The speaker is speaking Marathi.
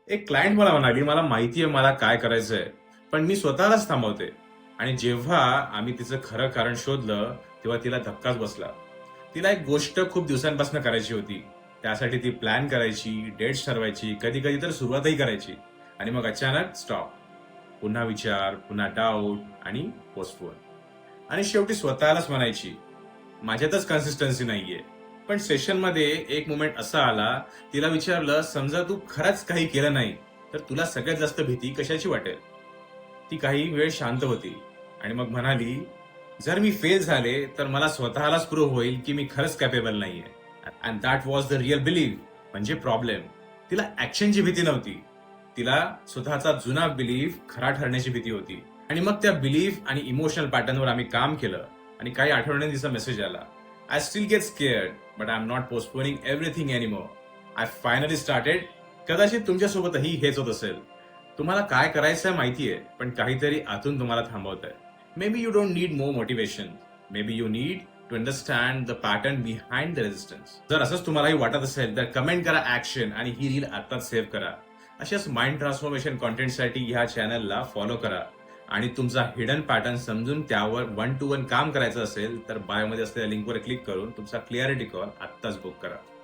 एक क्लायंट मला म्हणाली, "मला माहिती आहे मला काय करायचंय, पण मी स्वतःलाच थांबवते." आणि जेव्हा आम्ही तिचं खरं कारण शोधलं, तेव्हा तिला धक्काच बसला. तिला एक गोष्ट खूप दिवसांपासून करायची होती. त्यासाठी ती प्लॅन करायची, डेट्स ठरवायची, कधी-कधी तर सुरुवातही करायची. आणि मग अचानक स्टॉप. पुन्हा विचार, पुन्हा डाऊट आणि पोस्टपोन. आणि शेवटी स्वतःलाच म्हणायची, "माझ्यातच कन्सिस्टन्सी नाहीये." पण सेशनमध्ये एक मोमेंट असा आला, तिला विचारलं, "समजा तू खरंच काही केलं नाही, तर तुला सगळ्यात जास्त भीती कशाची वाटेल?" ती काही वेळ शांत होती आणि मग म्हणाली, "जर मी फेल झाले, तर मला स्वतःलाच प्रूव्ह होईल की मी खरंच कॅपेबल नाहीये." And that was the real believe. म्हणजे प्रॉब्लेम. तिला ॲक्शनची भीती नव्हती. तिला स्वतःचा जुना बिलीव्ह खरा ठरण्याची भीती होती. आणि मग त्या बिलीव्ह आणि इमोशनल पॅटर्नवर आम्ही काम केलं आणि काही आठवड्यांनी तिचा मेसेज आला. "I still get scared, but I am not postponing everything anymore. I finally started." कदाचित तुमच्यासोबतही हेच होत असेल. तुम्हाला काय करायचंय माहितीये, पण काहीतरी आतून तुम्हाला थांबवतंय. Maybe you don't need more motivation. Maybe you need to understand the pattern behind the resistance. जर असंच तुम्हालाही वाटत असेल तर कमेंट करा ॲक्शन आणि ही रील आत्ताच सेव्ह करा. अशाच माइंड ट्रान्सफॉर्मेशन कॉन्टेंटसाठी ह्या चॅनलला फॉलो करा. आणि तुमचा हिडन पॅटर्न समजून त्यावर 1 to 1 काम करायचं असेल तर बायोमध्ये असलेल्या लिंकवर क्लिक करून तुमचा क्लिअरिटी कॉल आत्ताच बुक करा.